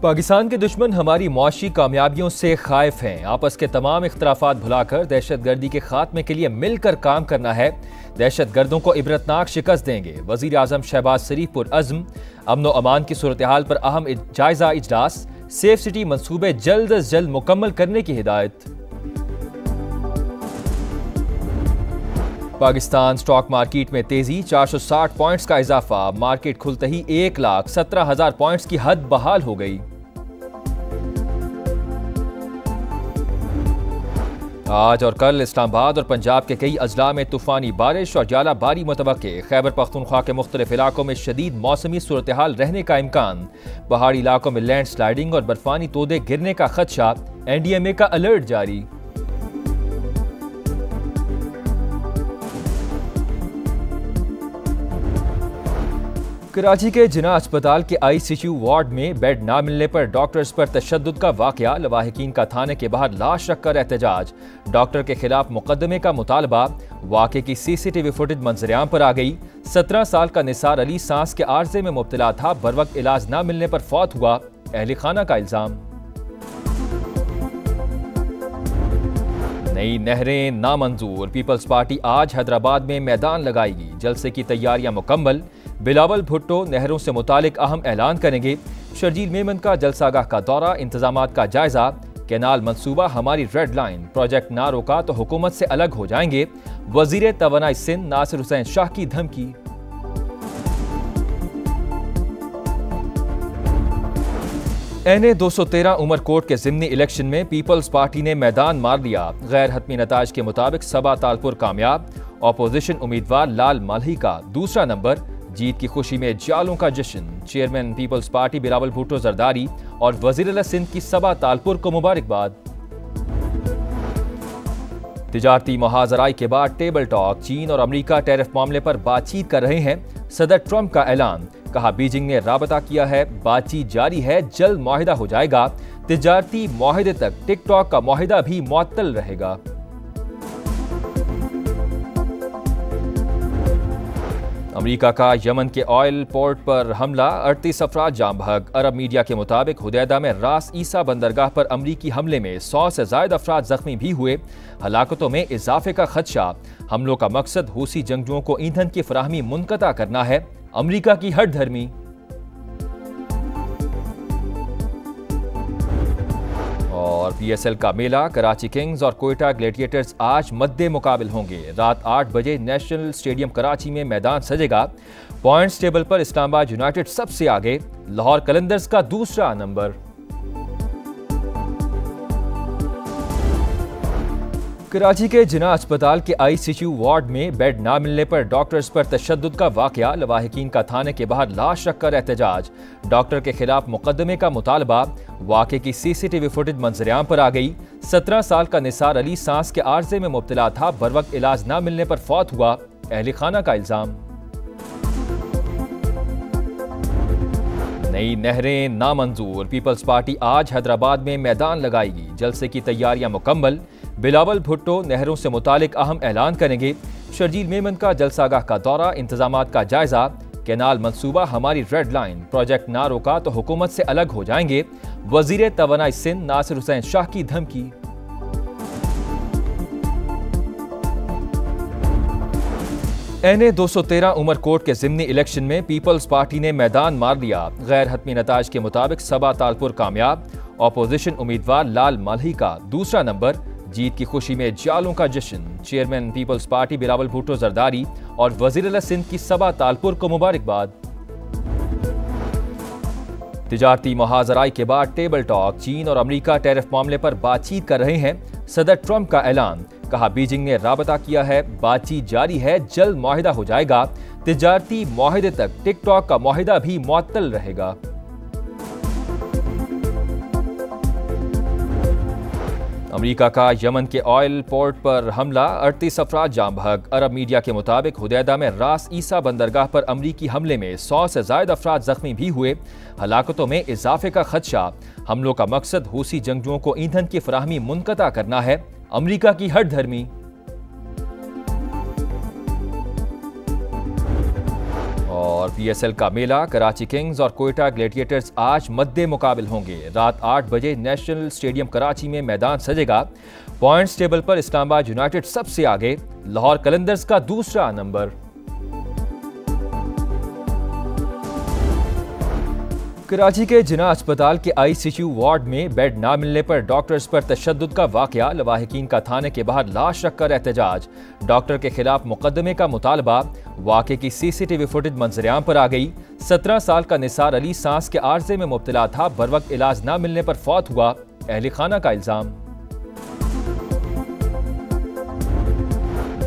पाकिस्तान के दुश्मन हमारी मुआशी कामयाबियों से खाइफ हैं। आपस के तमाम इख्तलाफात भुलाकर दहशत गर्दी के खात्मे के लिए मिलकर काम करना है। दहशत गर्दों को इबरतनाक शिकस्त देंगे। वजीर आजम शहबाज शरीफ पुरअज़्म। अमन व अमान की सूरत हाल पर अहम जायजा इजलास। सेफ सिटी मंसूबे जल्द अज जल्द मुकम्मल करने की हिदायत। पाकिस्तान स्टॉक मार्केट में तेजी, 460 पॉइंट्स का इजाफा। मार्केट खुलते ही 1,17,000 पॉइंट्स की हद बहाल हो गई। आज और कल इस्लामाबाद और पंजाब के कई अजला में तूफानी बारिश और जालाबारी मुतवक्के। खैबर पख्तूनख्वा के मुख्तलिफ इलाकों में शदीद मौसमी सूरत हाल रहने का इम्कान। पहाड़ी इलाकों में लैंड स्लाइडिंग और बर्फानी तोदे गिरने का खदशा। NDMA का अलर्ट जारी। कराची के जिना अस्पताल के ICU वार्ड में बेड ना मिलने पर डॉक्टर्स पर तशद्दुद का वाकया। लवाहिकीन का थाने के बाहर लाश रखकर एहतजाज। डॉक्टर के खिलाफ मुकदमे का मुतालबा। वाक़े की CCTV फुटेज मंजरेआम पर आ गई। 17 साल का निसार अली सांस के आर्जे में मुब्तला था। बरवक्त इलाज ना मिलने पर फौत हुआ। अहले खाना का इल्जाम। नई नहरें नामंजूर। पीपल्स पार्टी आज हैदराबाद में मैदान लगाएगी। जलसे की तैयारियां मुकम्मल। बिलावल भुट्टो नहरों से मुतालिक अहम ऐलान करेंगे। शर्जील मेमन का जलसागाह का दौरा, इंतजामात का जायजा। कैनाल मंसूबा हमारी रेड लाइन। प्रोजेक्ट ना रोका तो हुकूमत से अलग हो जाएंगे। वजीर तवानाई सिंध नासिर हुसैन शाह की धमकी। NA 213 उमरकोट के ज़िमनी इलेक्शन में पीपल्स पार्टी ने मैदान मार लिया। गैर हतमी नताज के मुताबिक सबा तालपुर कामयाब। अपोजिशन उम्मीदवार लाल मालही का दूसरा नंबर। जीत की खुशी में जालों का जश्न। चेयरमैन पीपल्स पार्टी बिलावल भुट्टो जरदारी और वज़ीर सिंध की सबा तालपुर को मुबारकबाद। तिजारती मुहाजराई के बाद टेबल टॉक। चीन और अमेरिका टैरिफ मामले पर बातचीत कर रहे हैं। सदर ट्रंप का ऐलान। कहा बीजिंग ने राबता किया है, बातचीत जारी है, जल्द मुआहिदा हो जाएगा। तिजारती मुआहिदे तक टिकटॉक का मुआहिदा भी मुअत्तल रहेगा। अमेरिका का यमन के ऑयल पोर्ट पर हमला, 38 अफराद जाम बहक। अरब मीडिया के मुताबिक हुदैदा में रास ईसा बंदरगाह पर अमरीकी हमले में 100 से ज्यादा अफराद जख्मी भी हुए। हलाकतों में इजाफे का खदशा। हमलों का मकसद हूसी जंगजुओं को ईंधन की फराहमी मुनक़ता करना है। अमरीका की हट धर्मी। और PSL का मेला, कराची किंग्स और कोयटा ग्लेडिएटर्स आज मद्दे मुकाबिल होंगे। रात 8 बजे नेशनल स्टेडियम कराची में मैदान सजेगा। पॉइंट्स टेबल पर इस्लामाबाद यूनाइटेड सबसे आगे। लाहौर कलंदर्स का दूसरा नंबर। कराची के जिना अस्पताल के ICU वार्ड में बेड ना मिलने पर डॉक्टर्स पर तशद्दुद का वाकया। लवाहिकीन का थाने के बाहर लाश रखकर एहतजाज। डॉक्टर के खिलाफ मुकदमे का मुतालबा। वाक़े की CCTV फुटेज मंजरेआम पर आ गई। 17 साल का निसार अली सांस के आर्जे में मुब्तला था। बरवक्त इलाज ना मिलने पर फौत हुआ। अहले खाना का इल्जाम। नई नहरें नामंजूर। पीपल्स पार्टी आज हैदराबाद में मैदान लगाएगी। जलसे की तैयारियां मुकम्मल। बिलावल भुट्टो नहरों से मुतालिक अहम ऐलान करेंगे। शर्जील मेमन का जलसागाह का दौरा, इंतजामात का जायजा। कैनाल मंसूबा हमारी रेड लाइन। प्रोजेक्ट ना रोका तो हुकूमत से अलग हो जाएंगे। वजीर तवानाई सिंध नासिर हुसैन शाह की धमकी। NA 213 उमरकोट के ज़िमनी इलेक्शन में पीपल्स पार्टी ने मैदान मार लिया। गैर हतमी नताज के मुताबिक सबा तालपुर कामयाब। अपोजिशन उम्मीदवार लाल मालही का दूसरा नंबर। जीत की खुशी में जालों का जश्न। चेयरमैन पीपल्स पार्टी बिलावल भुट्टो जरदारी और वज़ीर सिंध की सबा तालपुर को मुबारकबाद। तिजारती मुहाजराई के बाद टेबल टॉक। चीन और अमेरिका टैरिफ मामले पर बातचीत कर रहे हैं। सदर ट्रंप का ऐलान। कहा बीजिंग ने राबता किया है, बातचीत जारी है, जल्द मुआहिदा हो जाएगा। तिजारती मुआहिदे तक टिकटॉक का मुआहिदा भी मुअत्तल रहेगा। अमेरिका का यमन के ऑयल पोर्ट पर हमला, 38 अफराद जाम बहक। अरब मीडिया के मुताबिक हुदैदा में रास ईसा बंदरगाह पर अमरीकी हमले में 100 से ज्यादा अफराद जख्मी भी हुए। हलाकतों में इजाफे का खदशा। हमलों का मकसद हूसी जंगजुओं को ईंधन की फराहमी मुनक़ता करना है। अमरीका की हट धर्मी। और और PSL का मेला कराची किंग्स और कोयटा ग्लेडिएटर्स आज मद्दे मुकाबिल होंगे। रात 8 बजे नेशनल स्टेडियम कराची में मैदान सजेगा। पॉइंट्स टेबल पर इस्लामाबाद यूनाइटेड सबसे आगे, लाहौर कलंदर्स का दूसरा नंबर। कराची के जिना अस्पताल के ICU वार्ड में बेड ना मिलने पर डॉक्टर्स पर तशद्दुद का वाकया, लवाहिकीन का थाने के बाहर लाश रखकर एहतजाज। डॉक्टर के खिलाफ मुकदमे का मुतालबा। वाकये की CCTV फुटेज मंजरेआम पर आ गई। 17 साल का निसार अली सांस के आर्जे में मुब्तला था, बरवक्त इलाज ना मिलने पर फौत हुआ, अहले खाना का इल्जाम।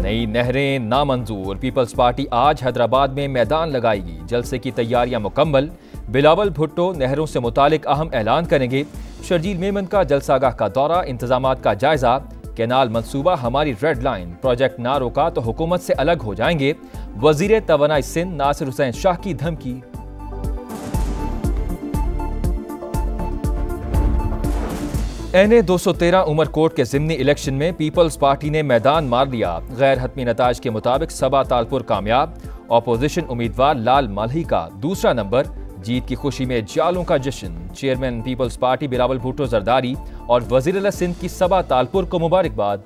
नई नहरें नामंजूर, पीपल्स पार्टी आज हैदराबाद में मैदान लगाएगी। जलसे की तैयारियां मुकम्मल। बिलावल भुट्टो नहरों से मुतालिक अहम ऐलान करेंगे। शर्जील मेमन का जलसागाह का दौरा, इंतजामात का जायजा। कैनाल मंसूबा हमारी रेड लाइन, प्रोजेक्ट ना रोका तो हुकूमत से अलग हो जाएंगे। वजीर तवानाई सिंध नासिर हुसैन शाह की धमकी। NA 213 उमरकोट के ज़िमनी इलेक्शन में पीपल्स पार्टी ने मैदान मार लिया। गैर हतमी नताज के मुताबिक सबा तालपुर कामयाब। अपोजिशन उम्मीदवार लाल मालही का दूसरा नंबर। जीत की खुशी में जालों का जश्न। चेयरमैन पीपल्स पार्टी बिलावल भुट्टो जरदारी और वजीर सिंध की सबा तालपुर को मुबारकबाद।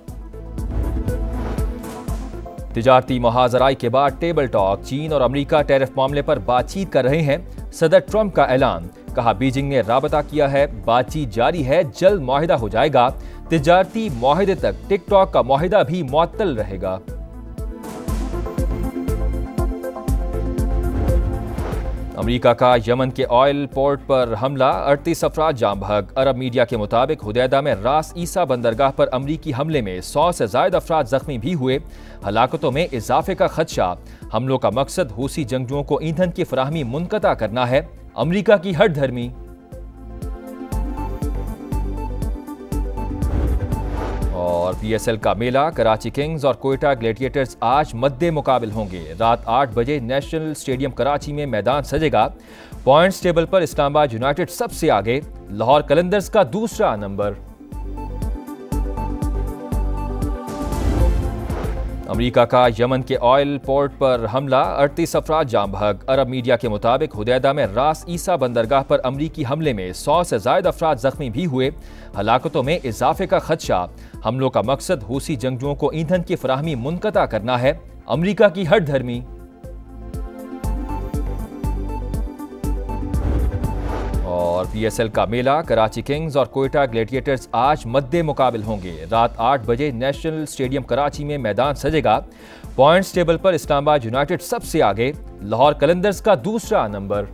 तिजारती मुहाजराई के बाद टेबल टॉक, चीन और अमेरिका टैरिफ मामले पर बातचीत कर रहे हैं। सदर ट्रंप का ऐलान, कहा बीजिंग ने राबता किया है, बातचीत जारी है, जल्द मुआहिदा हो जाएगा। तिजारती मुआहिदे तक टिकटॉक का मुआहिदा भी मुअत्तल रहेगा। अमेरिका का यमन के ऑयल पोर्ट पर हमला, 38 अफराद जाम बहक। अरब मीडिया के मुताबिक हुदैदा में रास ईसा बंदरगाह पर अमरीकी हमले में 100 से ज्यादा अफराद जख्मी भी हुए। हलाकतों में इजाफे का खदशा। हमलों का मकसद हूसी जंगजुओं को ईंधन की फराहमी मुनक़ता करना है, अमरीका की हट धर्मी। और PSL का मेला, कराची किंग्स और कोयटा ग्लेडिएटर्स आज मद्दे मुकाबिल होंगे। रात 8 बजे नेशनल स्टेडियम कराची में मैदान सजेगा। पॉइंट्स टेबल पर इस्लामाबाद यूनाइटेड सबसे आगे, लाहौर कलंदर्स का दूसरा नंबर। अमेरिका का यमन के ऑयल पोर्ट पर हमला, 38 अफराद जाम बहक। अरब मीडिया के मुताबिक हुदैदा में रास ईसा बंदरगाह पर अमरीकी हमले में 100 से ज्यादा अफराद जख्मी भी हुए। हलाकतों में इजाफे का खदशा। हमलों का मकसद हूसी जंगजुओं को ईंधन की फराहमी मुनक़ता करना है, अमरीका की हट धर्मी। और PSL का मेला, कराची किंग्स और कोयटा ग्लेडिएटर्स आज मद्दे मुकाबिल होंगे। रात 8 बजे नेशनल स्टेडियम कराची में मैदान सजेगा। पॉइंट्स टेबल पर इस्लामाबाद यूनाइटेड सबसे आगे, लाहौर कलंदर्स का दूसरा नंबर।